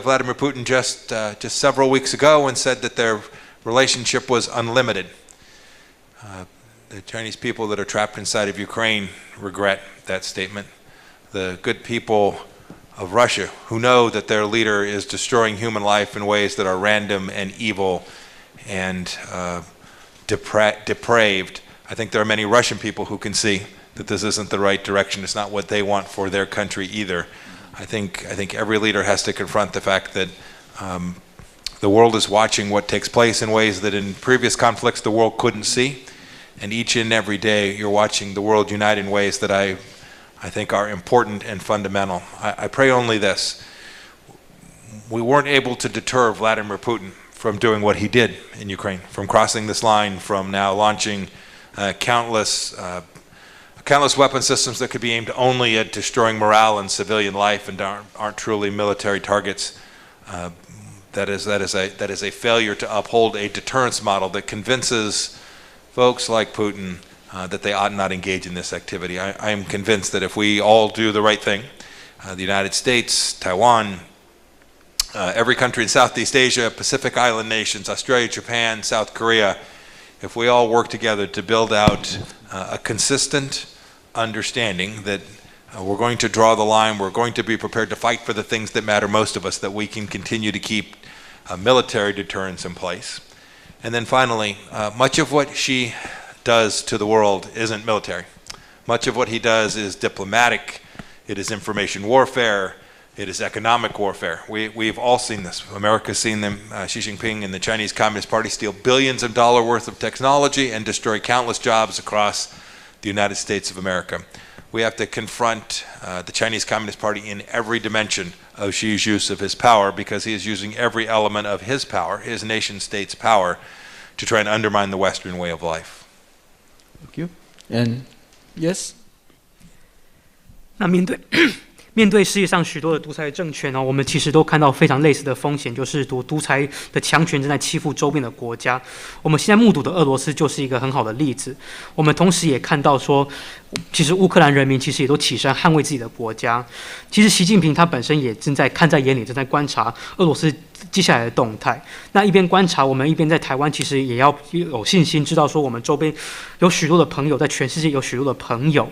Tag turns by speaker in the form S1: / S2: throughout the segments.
S1: Vladimir Putin just several weeks ago and said that their relationship was unlimited. The Chinese people that are trapped inside of Ukraine regret that statement. The good people of Russia, who know that their leader is destroying human life in ways that are random and evil and depraved, I think there are many Russian people who can see that this isn't the right direction. It's not what they want for their country either. I think every leader has to confront the fact that the world is watching what takes place in ways that in previous conflicts the world couldn't see. And each and every day you're watching the world unite in ways that I think are important and fundamental. I pray only this. We weren't able to deter Vladimir Putin from doing what he did in Ukraine, from crossing this line, from now launching countless weapon systems that could be aimed only at destroying morale and civilian life and aren't truly military targets. That is a failure to uphold a deterrence model that convinces folks like Putin that they ought not engage in this activity. I am convinced that if we all do the right thing, the United States, Taiwan, every country in Southeast Asia, Pacific Island nations, Australia, Japan, South Korea, if we all work together to build out a consistent understanding that we're going to draw the line, we're going to be prepared to fight for the things that matter most of us, that we can continue to keep military deterrence in place. And then finally, much of what Xi does to the world isn't military. Much of what he does is diplomatic, it is information warfare, it is economic warfare. We've all seen this. America's seen them, Xi Jinping and the Chinese Communist Party steal billions of dollars worth of technology and destroy countless jobs across the United States of America. We have to confront the Chinese Communist Party in every dimension of Xi's use of his power, because he is using every element of his power, his nation state's power, to try and undermine the Western way of life.
S2: Thank you. And yes?
S3: 那面对世界上许多的独裁政权呢，我们其实都看到非常类似的风险，就是独裁的强权正在欺负周边的国家。我们现在目睹的俄罗斯就是一个很好的例子。我们同时也看到说，其实乌克兰人民其实也都起身捍卫自己的国家。其实习近平他本身也正在看在眼里，正在观察俄罗斯接下来的动态。那一边观察，我们一边在台湾其实也要有信心，知道说我们周边有许多的朋友，在全世界有许多的朋友。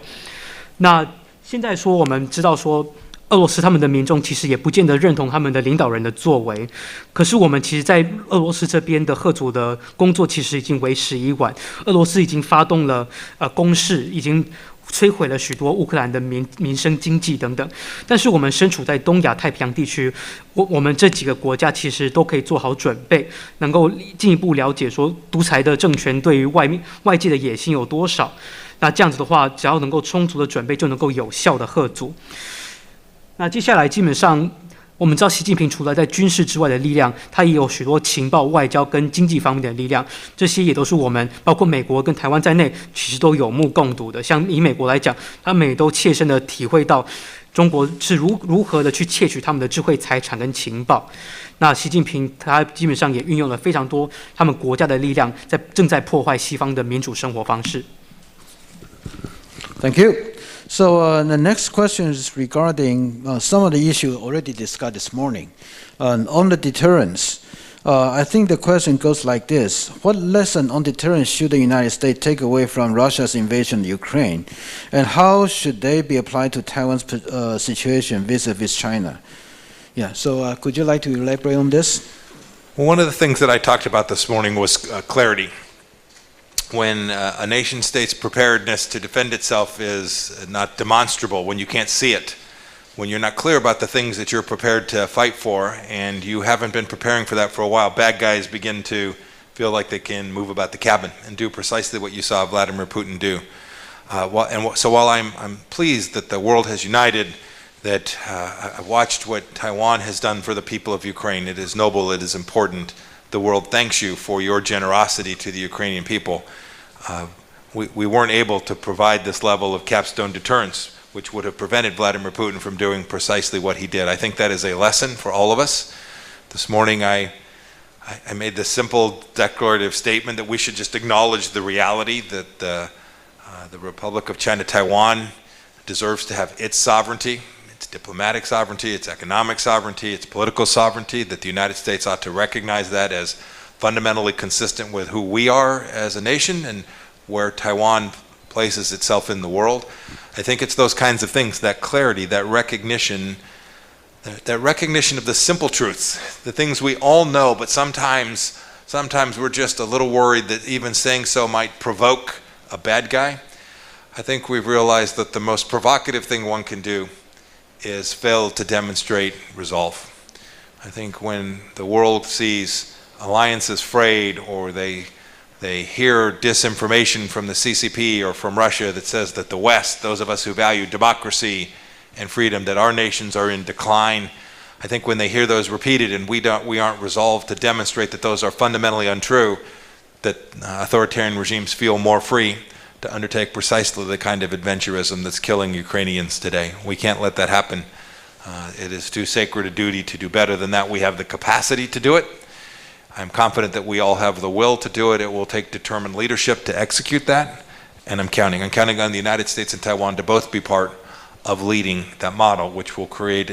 S3: 那现在说，我们知道说，俄罗斯他们的民众其实也不见得认同他们的领导人的作为。可是我们其实，在俄罗斯这边的嚇阻的工作其实已经为时已晚。俄罗斯已经发动了攻势，已经摧毁了许多乌克兰的民生、经济等等。但是我们身处在东亚太平洋地区，我们这几个国家其实都可以做好准备，能够进一步了解说独裁的政权对于外界的野心有多少。那这样子的话，只要能够充足的准备，就能够有效的嚇阻。那接下来基本上，我们知道习近平除了在军事之外的力量，他也有许多情报、外交跟经济方面的力量，这些也都是我们包括美国跟台湾在内，其实都有目共睹的。像以美国来讲，他们也都切身的体会到中国是如何的去窃取他们的智慧财产跟情报。那习近平他基本上也运用了非常多他们国家的力量，正在破坏西方的民主生活方式。
S2: Thank you. So the next question is regarding some of the issues already discussed this morning. On the deterrence, I think the question goes like this. What lesson on deterrence should the United States take away from Russia's invasion of Ukraine? And how should they be applied to Taiwan's situation vis-a-vis China? Yeah, so could you like to elaborate on this?
S1: Well, one of the things that I talked about this morning was clarity. When a nation state's preparedness to defend itself is not demonstrable, when you can't see it, when you're not clear about the things that you're prepared to fight for, and you haven't been preparing for that for a while, bad guys begin to feel like they can move about the cabin and do precisely what you saw Vladimir Putin do. So while I'm pleased that the world has united, that I've watched what Taiwan has done for the people of Ukraine, it is noble, it is important. The world thanks you for your generosity to the Ukrainian people. We weren't able to provide this level of capstone deterrence, which would have prevented Vladimir Putin from doing precisely what he did. I think that is a lesson for all of us. This morning I made the simple declarative statement that we should just acknowledge the reality that the Republic of China Taiwan deserves to have its sovereignty. It's diplomatic sovereignty, it's economic sovereignty, it's political sovereignty, that the United States ought to recognize that as fundamentally consistent with who we are as a nation and where Taiwan places itself in the world. I think it's those kinds of things, that clarity, that recognition of the simple truths, the things we all know, but sometimes we're just a little worried that even saying so might provoke a bad guy. I think we've realized that the most provocative thing one can do is fail to demonstrate resolve. I think when the world sees alliances frayed, or they hear disinformation from the CCP or from Russia that says that the West, those of us who value democracy and freedom, that our nations are in decline, I think when they hear those repeated and we aren't resolved to demonstrate that those are fundamentally untrue, that authoritarian regimes feel more free to undertake precisely the kind of adventurism that's killing Ukrainians today. We can't let that happen. It is too sacred a duty to do better than that. We have the capacity to do it. I'm confident that we all have the will to do it. It will take determined leadership to execute that, and I'm counting on the United States and Taiwan to both be part of leading that model, which will create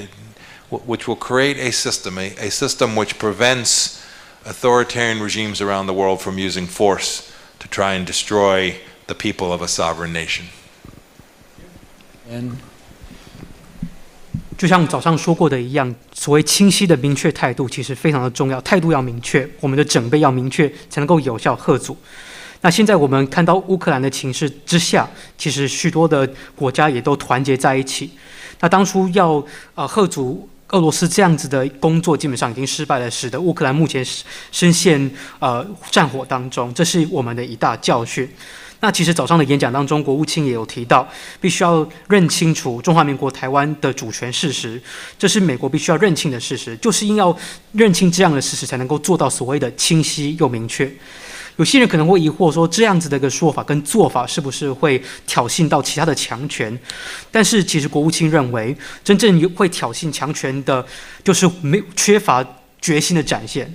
S1: a system which prevents authoritarian regimes around the world from using force to try and destroy the people of a sovereign nation.
S2: And
S3: 就像早上说过的一样，所谓清晰的明确态度其实非常的重要，态度要明确，我们的准备要明确，才能够有效嚇阻。那现在我们看到乌克兰的情势之下，其实许多的国家也都团结在一起。那当初要嚇阻俄罗斯这样子的工作，基本上已经失败了，使得乌克兰目前深陷战火当中，这是我们的一大教训。那其实早上的演讲当中，国务卿也有提到，必须要认清楚中华民国台湾的主权事实，这是美国必须要认清的事实，就是因要认清这样的事实，才能够做到所谓的清晰又明确。有些人可能会疑惑说，这样子的一个说法跟做法是不是会挑衅到其他的强权？但是其实国务卿认为，真正会挑衅强权的，就是缺乏决心的展现。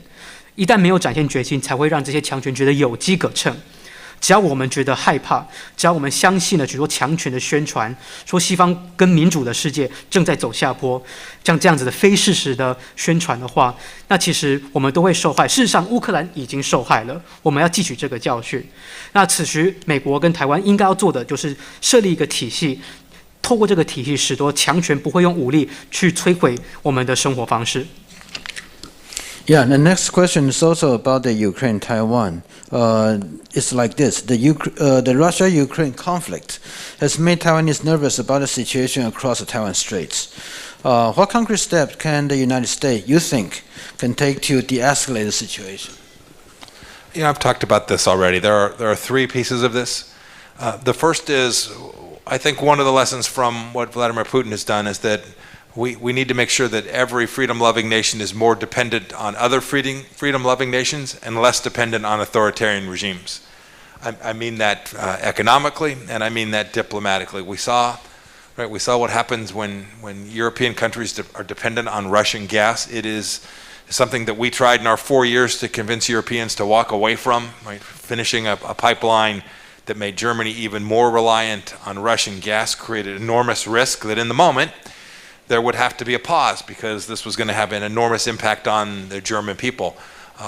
S3: 一旦没有展现决心，才会让这些强权觉得有机可乘。只要我们觉得害怕，只要我们相信了许多强权的宣传，说西方跟民主的世界正在走下坡，像这样子的非事实的宣传的话，那其实我们都会受害。事实上，乌克兰已经受害了，我们要汲取这个教训。那此时，美国跟台湾应该要做的就是设立一个体系，透过这个体系，使得强权不会用武力去摧毁我们的生活方式。
S2: Yeah, the next question is also about the Ukraine-Taiwan. It's like this: the Russia-Ukraine conflict has made Taiwanese nervous about the situation across the Taiwan Straits. What concrete steps can the United States, you think, can take to de-escalate the situation?
S1: You know, I've talked about this already. There are three pieces of this. The first is, I think one of the lessons from what Vladimir Putin has done is that we need to make sure that every freedom-loving nation is more dependent on other freedom-loving nations and less dependent on authoritarian regimes. I mean that economically, and I mean that diplomatically. We saw what happens when European countries are dependent on Russian gas. It is something that we tried in our 4 years to convince Europeans to walk away from, right? Finishing a pipeline that made Germany even more reliant on Russian gas created enormous risk that in the moment there would have to be a pause because this was going to have an enormous impact on the German people.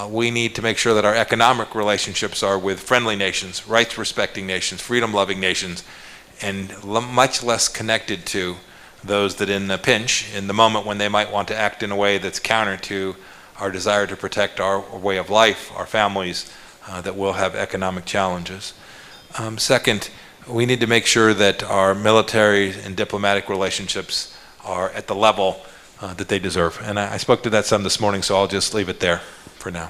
S1: We need to make sure that our economic relationships are with friendly nations, rights-respecting nations, freedom-loving nations, and much less connected to those that in the pinch, in the moment when they might want to act in a way that's counter to our desire to protect our way of life, our families, that will have economic challenges. Second, we need to make sure that our military and diplomatic relationships are at the level that they deserve. And I spoke to that some this morning, so I'll just leave it there for now.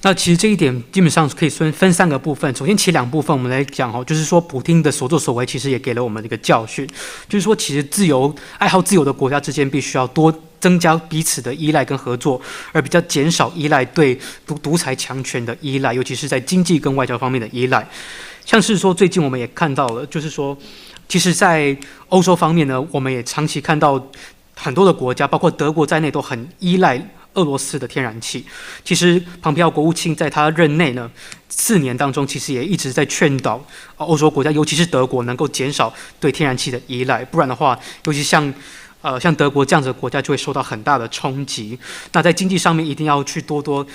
S3: 那其实这一点基本上可以分三个部分。首先，其两部分我们来讲就是说，普丁的所作所为其实也给了我们一个教训，就是说，其实爱好自由的国家之间必须要多增加彼此的依赖跟合作，而比较减少依赖对独裁强权的依赖，尤其是在经济跟外交方面的依赖。像是说，最近我们也看到了，就是说，其实，在欧洲方面呢，我们也长期看到很多的国家，包括德国在内，都很依赖俄罗斯的天然气。其实庞培奥国务卿在他任内呢4年当中，其实也一直在劝导欧洲国家，尤其是德国，能够减少对天然气的依赖，不然的话，尤其像德国这样子的国家就会受到很大的冲击。那在经济上面一定要去多多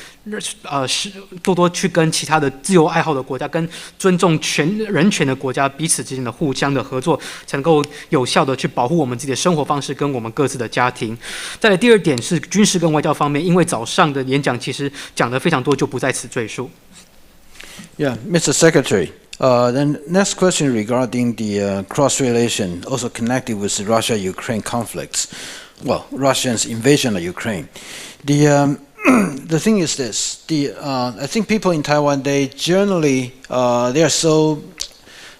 S3: 去跟其他的自由爱好的国家、跟尊重人权的国家彼此之间的互相的合作，才能够有效的去保护我们自己的生活方式跟我们各自的家庭。再来第二点是军事跟外交方面，因为早上的演讲其实讲得非常多，就不在此赘述。
S2: Yeah, Mr. Secretary. Then next question regarding the cross relation, also connected with the Russia-Ukraine conflicts. Well, Russia's invasion of Ukraine. The thing is this: I think people in Taiwan, they generally they're so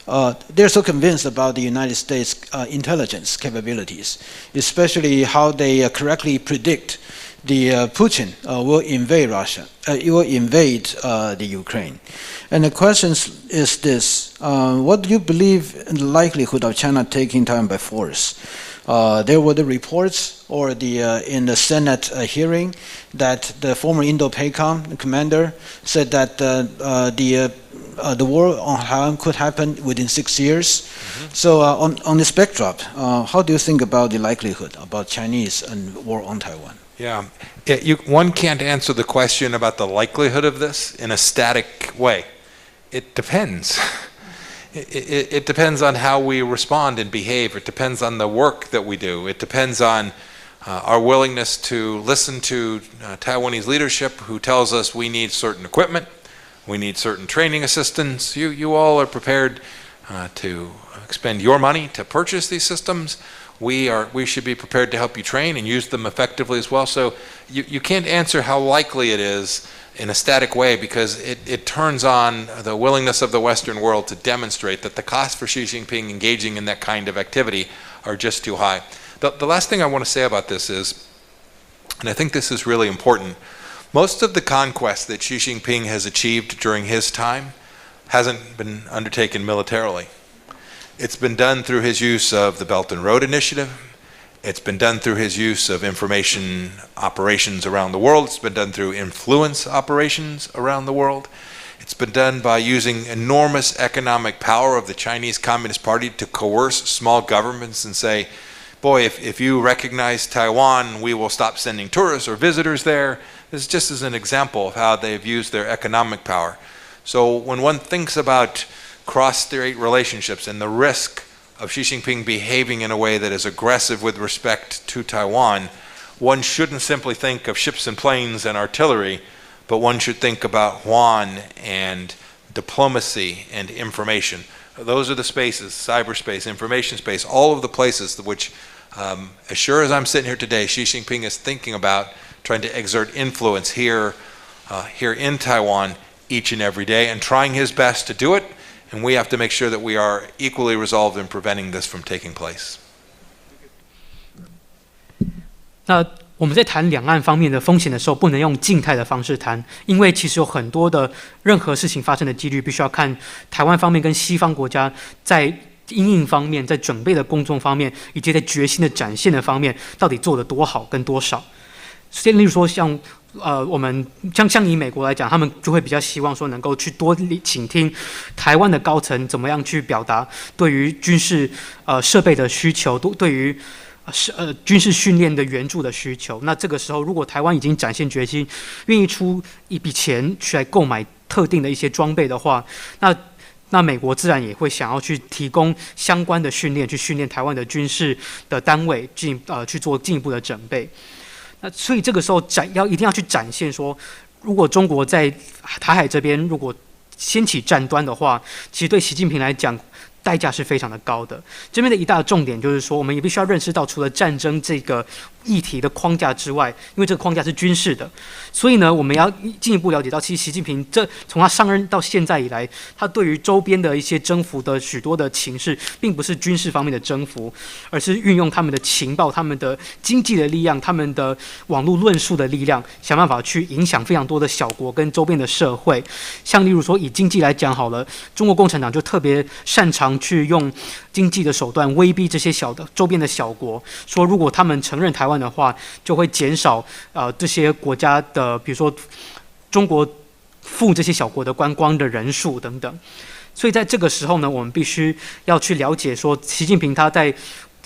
S2: convinced about the United States intelligence capabilities, especially how they correctly predict Putin will invade Russia. It will invade the Ukraine. And the question is this: what do you believe in the likelihood of China taking Taiwan by force? There were the reports, or in the Senate hearing, that the former Indo-PACOM commander said that the war on Taiwan could happen within 6 years. Mm-hmm. So on this backdrop, how do you think about the likelihood about Chinese and war on Taiwan?
S1: Yeah, one can't answer the question about the likelihood of this in a static way. It depends. It depends on how we respond and behave. It depends on the work that we do. It depends on our willingness to listen to Taiwanese leadership who tells us we need certain equipment, we need certain training assistance. You all are prepared to expend your money to purchase these systems. We should be prepared to help you train and use them effectively as well. So you can't answer how likely it is in a static way, because it turns on the willingness of the Western world to demonstrate that the costs for Xi Jinping engaging in that kind of activity are just too high. The last thing I want to say about this is, and I think this is really important, most of the conquest that Xi Jinping has achieved during his time hasn't been undertaken militarily. It's been done through his use of the Belt and Road Initiative. It's been done through his use of information operations around the world. It's been done through influence operations around the world. It's been done by using enormous economic power of the Chinese Communist Party to coerce small governments and say, boy, if you recognize Taiwan, we will stop sending tourists or visitors there. This just is an example of how they've used their economic power. So when one thinks about cross-strait relationships and the risk of Xi Jinping behaving in a way that is aggressive with respect to Taiwan, one shouldn't simply think of ships and planes and artillery, but one should think about yuan and diplomacy and information. Those are the spaces, cyberspace, information space, all of the places which, as sure as I'm sitting here today, Xi Jinping is thinking about trying to exert influence here in Taiwan each and every day, and trying his best to do it. And we have to make sure that we are equally resolved in preventing this from taking place.
S3: 那我们在谈两岸方面的风险的时候，不能用静态的方式谈，因为其实有很多的任何事情发生的几率，必须要看台湾方面跟西方国家在因应方面、在准备的工作方面，以及在决心的展现的方面，到底做得多好跟多少。例如说像我们像以美国来讲，他们就会比较希望说能够去多倾听台湾的高层怎么样去表达对于军事设备的需求，对于军事训练的援助的需求。那这个时候，如果台湾已经展现决心，愿意出一笔钱去来购买特定的一些装备的话，那美国自然也会想要去提供相关的训练，去训练台湾的军事的单位，去做进一步的准备。那所以这个时候一定要去展现说，如果中国在台海这边如果掀起战端的话，其实对习近平来讲代价是非常的高的。这边的一大重点就是说，我们也必须要认识到，除了战争这个议题的框架之外，因为这个框架是军事的，所以呢，我们要进一步了解到，其实习近平从他上任到现在以来，他对于周边的一些征服的许多的情势，并不是军事方面的征服，而是运用他们的情报、他们的经济的力量、他们的网络论述的力量，想办法去影响非常多的小国跟周边的社会。像例如说，以经济来讲好了，中国共产党就特别擅长去用经济的手段威逼这些周边的小国，说如果他们承认台湾的话，就会减少这些国家的，比如说中国赴这些小国的观光的人数等等。所以在这个时候呢，我们必须要去了解说，习近平他在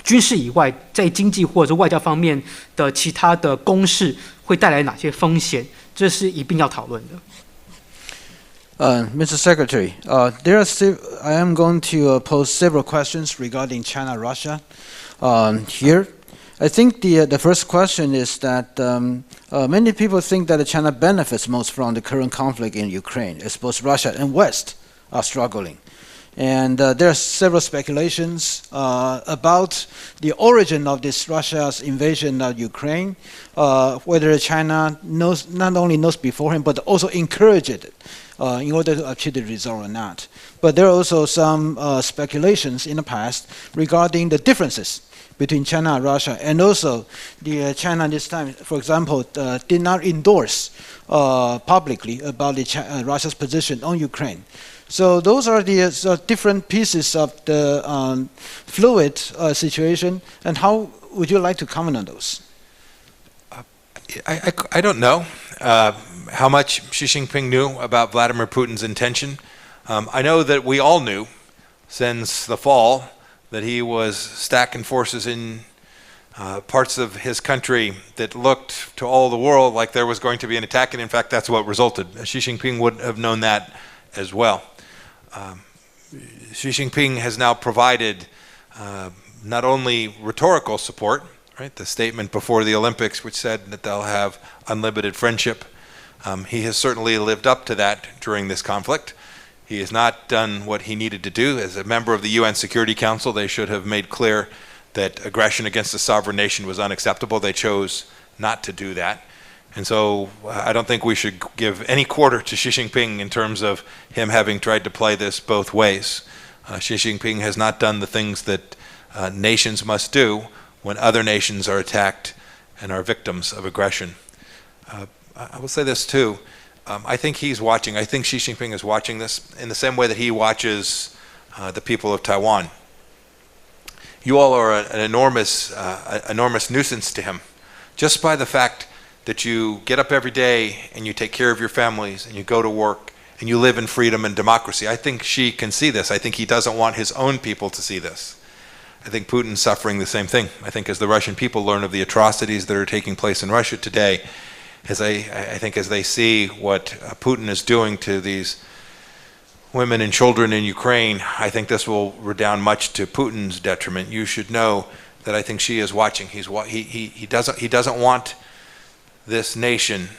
S3: 军事以外，在经济或者是外交方面的其他的攻势会带来哪些风险，这是一并要讨论的。
S2: Mr. Secretary, I am going to pose several questions regarding China-Russia here. I think the first question is that many people think that China benefits most from the current conflict in Ukraine, as both Russia and West are struggling. And there are several speculations about the origin of this Russia's invasion of Ukraine, whether China not only knows beforehand, but also encouraged it in order to achieve the result or not. But there are also some speculations in the past regarding the differences between China and Russia, and also the China this time, for example, did not endorse publicly about Russia's position on Ukraine. So those are the different pieces of the fluid situation, and how would you like to comment on those?
S1: I don't know how much Xi Jinping knew about Vladimir Putin's intention. I know that we all knew since the fall that he was stacking forces in parts of his country that looked to all the world like there was going to be an attack, and in fact that's what resulted. Xi Jinping would have known that as well. Xi Jinping has now provided not only rhetorical support, right, the statement before the Olympics which said that they'll have unlimited friendship. He has certainly lived up to that during this conflict. He has not done what he needed to do. As a member of the UN Security Council, they should have made clear that aggression against a sovereign nation was unacceptable. They chose not to do that. And so I don't think we should give any quarter to Xi Jinping in terms of him having tried to play this both ways. Xi Jinping has not done the things that nations must do when other nations are attacked and are victims of aggression. I will say this too. I think he's watching. I think Xi Jinping is watching this in the same way that he watches the people of Taiwan. You all are an enormous nuisance to him, just by the fact that you get up every day and you take care of your families and you go to work and you live in freedom and democracy. I think Xi can see this. I think he doesn't want his own people to see this. I think Putin's suffering the same thing. I think as the Russian people learn of the atrocities that are taking place in Russia today, I think as they see what Putin is doing to these women and children in Ukraine, I think this will redound much to Putin's detriment. You should know that I think Xi is watching. He doesn't want this nation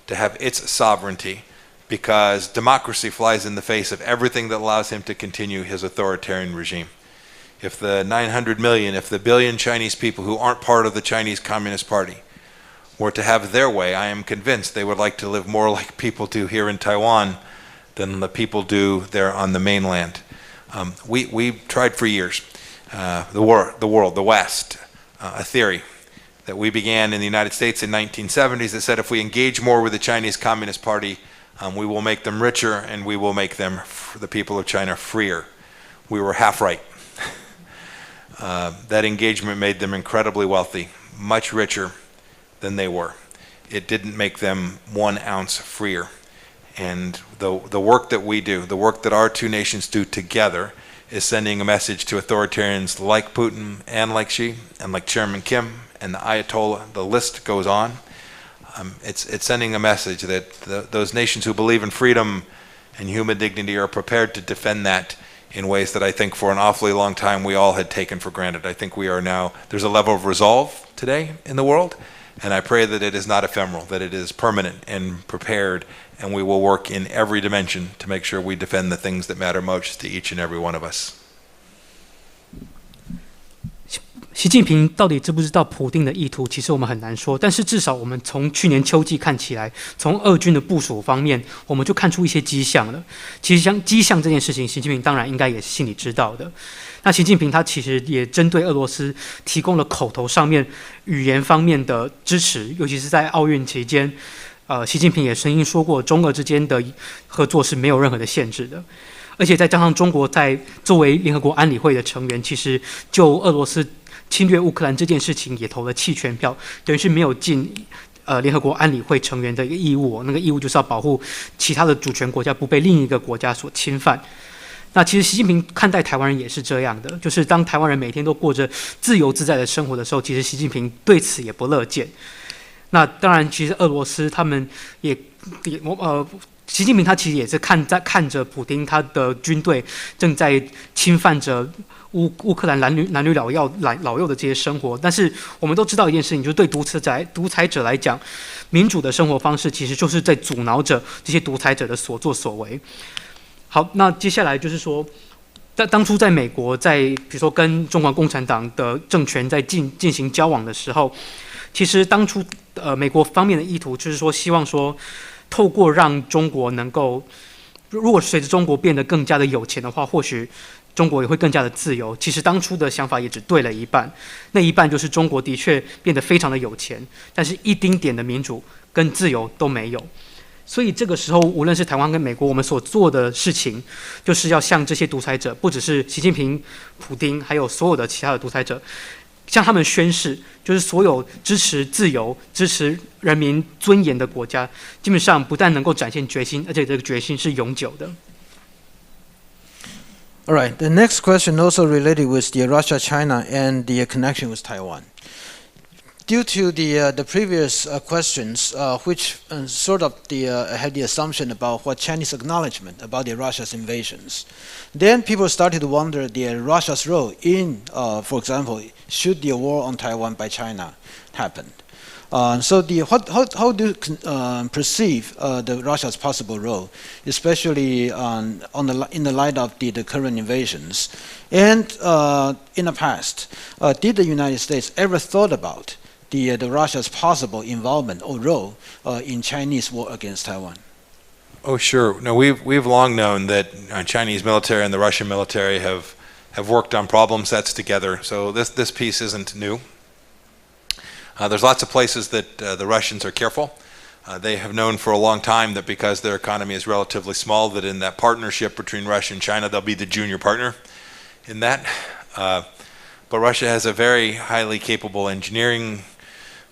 S1: to have its sovereignty, because democracy flies in the face of everything that allows him to continue his authoritarian regime. If the 900 million, if the billion Chinese people who aren't part of the Chinese Communist Party were to have their way, I am convinced they would like to live more like people do here in Taiwan than the people do there on the mainland. We tried for years, the world, the West, a theory that we began in the United States in 1970s that said if we engage more with the Chinese Communist Party, we will make them richer and we will make them, the people of China, freer. We were half right. That engagement made them incredibly wealthy, much richer than they were. It didn't make them 1 ounce freer. And the work that we do, the work that our two nations do together, is sending a message to authoritarians like Putin and like Xi and like Chairman Kim and the Ayatollah. The list goes on. It's sending a message that those nations who believe in freedom and human dignity are prepared to defend that in ways that I think for an awfully long time we all had taken for granted. I think we are now, there's a level of resolve today in the world, and I pray that it is not ephemeral, that it is permanent and prepared, and we will work in every dimension to make sure we defend the things that matter most to each and every one of us.
S3: 习近平到底知不知道普丁的意图？其实我们很难说，但是至少我们从去年秋季看起来，从俄军的部署方面，我们就看出一些迹象了。其实像迹象这件事情，习近平当然应该也是心里知道的。那习近平他其实也针对俄罗斯提供了口头上面、语言方面的支持，尤其是在奥运期间，习近平也声音说过，中俄之间的合作是没有任何的限制的。而且再加上中国在作为联合国安理会的成员，其实就俄罗斯侵略乌克兰这件事情也投了弃权票，等于是没有尽联合国安理会成员的一个义务，那个义务就是要保护其他的主权国家不被另一个国家所侵犯。那其实习近平看待台湾人也是这样的，就是当台湾人每天都过着自由自在的生活的时候，其实习近平对此也不乐见。那当然，其实俄罗斯他们习近平他其实也是看着普丁他的军队正在侵犯着乌克兰男女老幼的这些生活，但是我们都知道一件事情，就是对独裁者来讲，民主的生活方式其实就是在阻挠着这些独裁者的所作所为。好，那接下来就是说，当初在美国比如说跟中国共产党的政权在进行交往的时候，其实当初美国方面的意图就是说，希望说透过让中国能够，如果随着中国变得更加的有钱的话，或许中国也会更加的自由。其实当初的想法也只对了一半，那一半就是中国的确变得非常的有钱，但是一丁点的民主跟自由都没有。所以这个时候，无论是台湾跟美国，我们所做的事情，就是要向这些独裁者，不只是习近平、普丁，还有所有的其他的独裁者，向他们宣示，就是所有支持自由、支持人民尊严的国家，基本上不但能够展现决心，而且这个决心是永久的。
S2: All right. The next question also related with the Russia, China, and the connection with Taiwan. Due to the previous questions, which sort of had the assumption about what Chinese acknowledgement about the Russia's invasions, then people started to wonder Russia's role in, for example, should the war on Taiwan by China happen. So how do you perceive the Russia's possible role, especially in the light of the current invasions? And in the past, did the United States ever thought about the Russia's possible involvement or role in Chinese war against Taiwan?
S1: Oh, sure. No, we've long known that Chinese military and the Russian military have worked on problem sets together. So this piece isn't new. There's lots of places that the Russians are careful. They have known for a long time that because their economy is relatively small, that in that partnership between Russia and China, they'll be the junior partner in that. But Russia has a very highly capable engineering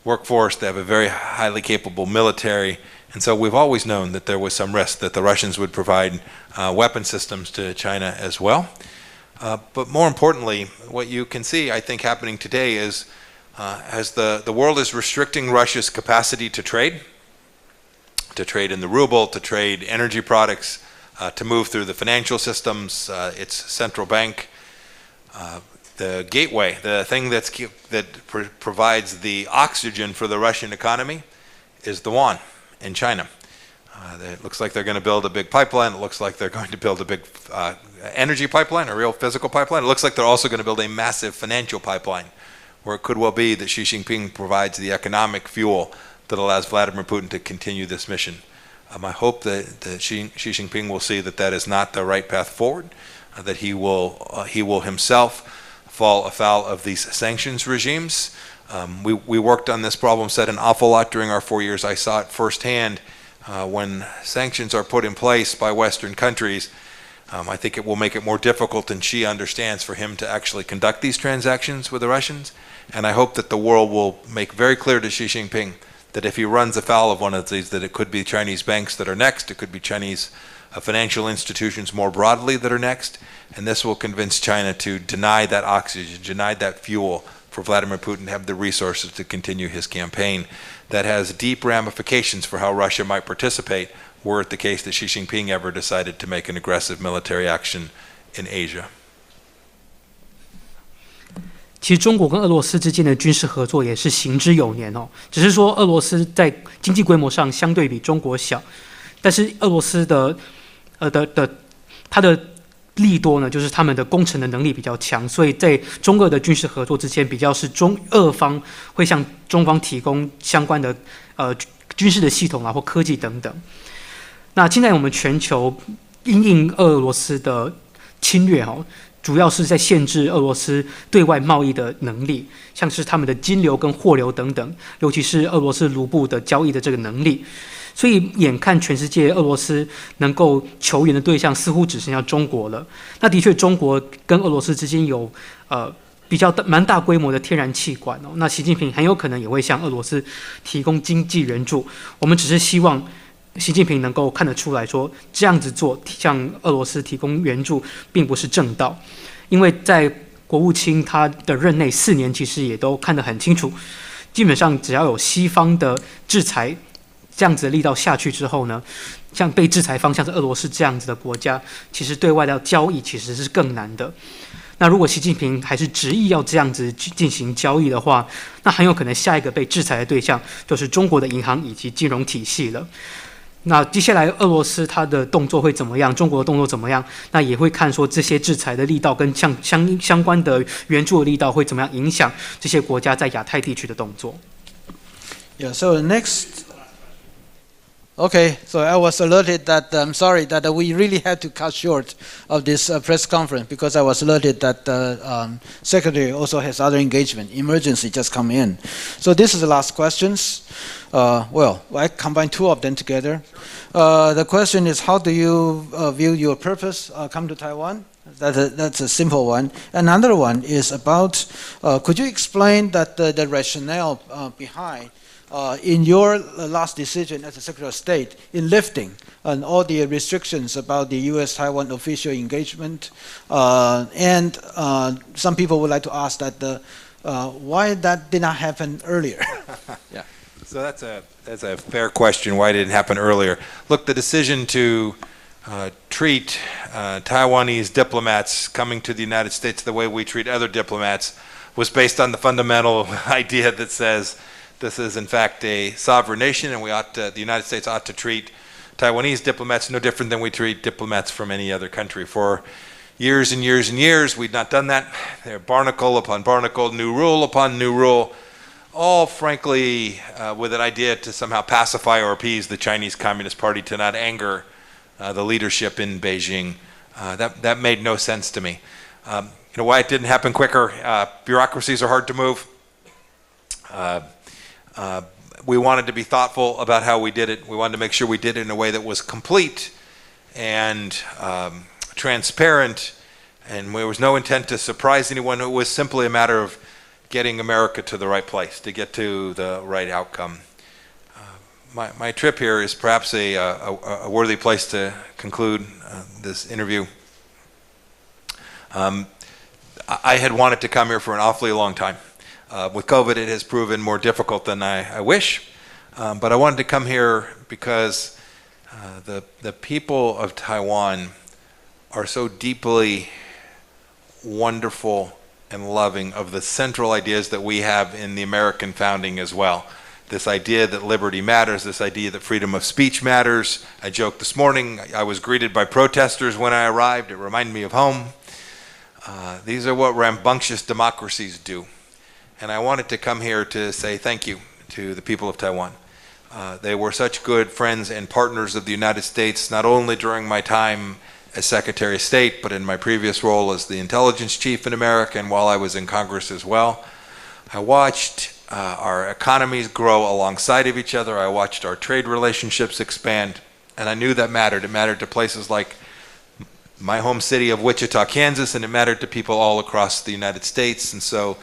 S1: workforce. They have a very highly capable military. And so we've always known that there was some risk that the Russians would provide weapon systems to China as well. But more importantly, what you can see, I think, happening today is as the world is restricting Russia's capacity to trade in the ruble, to trade energy products, to move through the financial systems, its central bank, the gateway, the thing that provides the oxygen for the Russian economy is the yuan in China. It looks like they're going to build a big pipeline. It looks like they're going to build a big energy pipeline, a real physical pipeline. It looks like they're also going to build a massive financial pipeline, where it could well be that Xi Jinping provides the economic fuel that allows Vladimir Putin to continue this mission. I hope that Xi Jinping will see that that is not the right path forward, that he will himself fall afoul of these sanctions regimes. We worked on this problem set an awful lot during our 4 years. I saw it firsthand when sanctions are put in place by Western countries. I think it will make it more difficult than Xi understands for him to actually conduct these transactions with the Russians. And I hope that the world will make very clear to Xi Jinping that if he runs afoul of one of these, that it could be Chinese banks that are next, it could be Chinese financial institutions more broadly that are next, and this will convince China to deny that oxygen, deny that fuel for Vladimir Putin to have the resources to continue his campaign. That has deep ramifications for how Russia might participate were it the case that Xi Jinping ever decided to make an aggressive military action in Asia.
S3: 其实中国跟俄罗斯之间的军事合作也是行之有年哦，只是说俄罗斯在经济规模上相对比中国小，但是俄罗斯它的利多呢，就是他们的工程的能力比较强，所以在中俄的军事合作之间，比较是中俄方会向中方提供相关的军事的系统啊或科技等等。那现在我们全球因应俄罗斯的侵略主要是在限制俄罗斯对外贸易的能力，像是他们的金流跟货流等等，尤其是俄罗斯卢布的交易的这个能力。所以眼看全世界俄罗斯能够求援的对象似乎只剩下中国了。那的确，中国跟俄罗斯之间有比较蛮大规模的天然气管哦。那习近平很有可能也会向俄罗斯提供经济援助。我们只是希望习近平能够看得出来说，这样子做向俄罗斯提供援助并不是正道，因为在国务卿他的任内4年，其实也都看得很清楚。基本上只要有西方的制裁这样子的力道下去之后呢，像被制裁方向是俄罗斯这样子的国家，其实对外的交易其实是更难的。那如果习近平还是执意要这样子进行交易的话，那很有可能下一个被制裁的对象就是中国的银行以及金融体系了。那接下来俄罗斯它的动作会怎么样？中国的动作怎么样？那也会看说这些制裁的力道跟相关的援助的力道会怎么样影响这些国家在亚太地区的动作。
S2: Yeah. So next. Okay, so I was alerted that I'm sorry that we really had to cut short of this press conference because I was alerted that the secretary also has other engagement, emergency just come in. So this is the last questions. Well, I combine two of them together. The question is, how do you view your purpose come to Taiwan? That's a simple one. Another one is about, could you explain that the rationale behind in your last decision as the Secretary of State in lifting and all the restrictions about the U.S.-Taiwan official engagement, and some people would like to ask that why that did not happen earlier.
S1: Yeah. So that's a fair question. Why didn't it happen earlier? Look, the decision to treat Taiwanese diplomats coming to the United States the way we treat other diplomats was based on the fundamental idea that says this is in fact a sovereign nation, and the United States ought to treat Taiwanese diplomats no different than we treat diplomats from any other country. For years and years and years, we'd not done that. They're barnacle upon barnacle, new rule upon new rule, all frankly with an idea to somehow pacify or appease the Chinese Communist Party, to not anger the leadership in Beijing. That made no sense to me. You know why it didn't happen quicker? Bureaucracies are hard to move. We wanted to be thoughtful about how we did it. We wanted to make sure we did it in a way that was complete and transparent, and there was no intent to surprise anyone. It was simply a matter of getting America to the right place, to get to the right outcome. My trip here is perhaps a worthy place to conclude this interview. I had wanted to come here for an awfully long time. With COVID, it has proven more difficult than I wish, but I wanted to come here because the people of Taiwan are so deeply wonderful and loving of the central ideas that we have in the American founding as well. This idea that liberty matters, this idea that freedom of speech matters. I joked this morning, I was greeted by protesters when I arrived. It reminded me of home. These are what rambunctious democracies do. And I wanted to come here to say thank you to the people of Taiwan. They were such good friends and partners of the United States, not only during my time as Secretary of State, but in my previous role as the intelligence chief in America and while I was in Congress as well. I watched our economies grow alongside of each other. I watched our trade relationships expand, and I knew that mattered. It mattered to places like my home city of Wichita, Kansas, and it mattered to people all across the United States. And so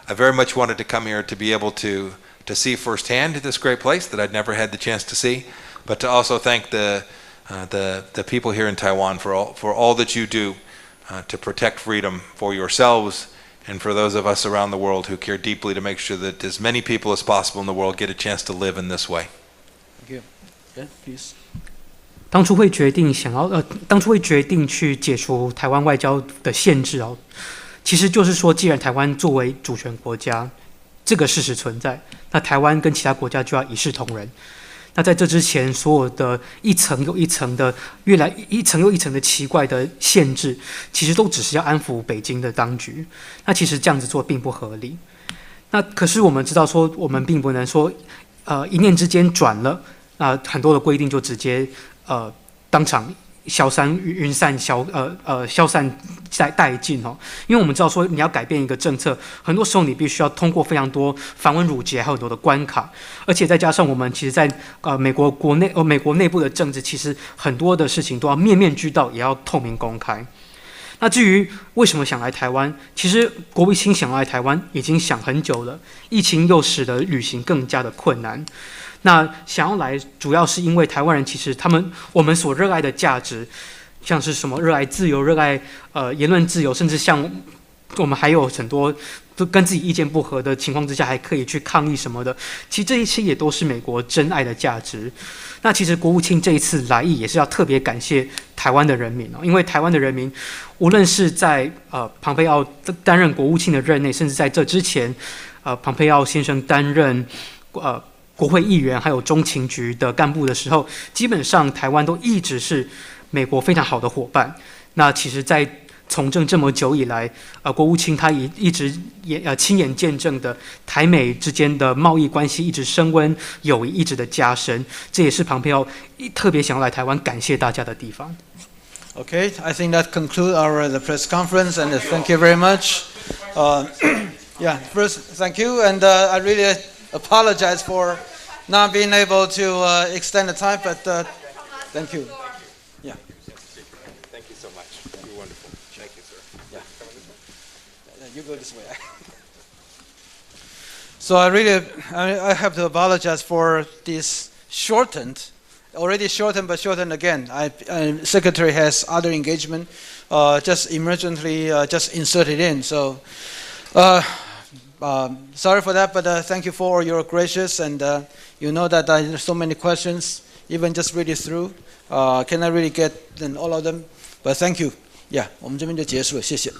S1: I very much wanted to come here to be able to see firsthand this great place that I'd never had the chance to see, but to also thank the people here in Taiwan for all that you do to protect freedom for yourselves and for those of us around the world who care deeply to make sure that as many people as possible in the world get a chance to live in this way.
S2: Thank you. Yeah, please.
S3: 当初会决定去解除台湾外交的限制哦，其实就是说，既然台湾作为主权国家，这个事实存在，那台湾跟其他国家就要一视同仁。那在这之前，所有的一层又一层的一层又一层的奇怪的限制，其实都只是要安抚北京的当局。那其实这样子做并不合理。那可是我们知道说，我们并不能说，一念之间转了，很多的规定就直接当场消散殆尽哦，因为我们知道说你要改变一个政策，很多时候你必须要通过非常多繁文缛节，还有很多的关卡，而且再加上我们其实在美国内部的政治，其实很多的事情都要面面俱到，也要透明公开。那至于为什么想来台湾，其实国务卿想来台湾已经想很久了，疫情又使得旅行更加的困难。那想要来，主要是因为台湾人其实我们所热爱的价值，像是什么热爱自由、热爱言论自由，甚至像我们还有很多都跟自己意见不合的情况之下，还可以去抗议什么的。其实这一切也都是美国真爱的价值。那其实国务卿这一次来意也是要特别感谢台湾的人民哦，因为台湾的人民，无论是在庞培奥担任国务卿的任内，甚至在这之前，庞培奥先生担任国会议员还有中情局的干部的时候，基本上台湾都一直是美国非常好的伙伴。那其实，在从政这么久以来，国务卿他一直亲眼见证的台美之间的贸易关系一直升温，友谊一直的加深，这也是庞培奥特别想要来台湾感谢大家的地方。
S2: Okay, I think that concludes the press conference, and thank you very much. Yeah, first, thank you, and I really apologize for not being able to extend the time, but thank you. Yeah.
S1: Thank you so much. You're wonderful. Thank you, sir.
S2: Yeah. You go this way. So I have to apologize for this already shortened, but shortened again. Secretary has other engagement, just emergently just inserted in. So sorry for that, but thank you for your gracious, and you know that there's so many questions, even just read it through. Cannot really get all of them, but thank you. Yeah, 我们这边就结束了，谢谢。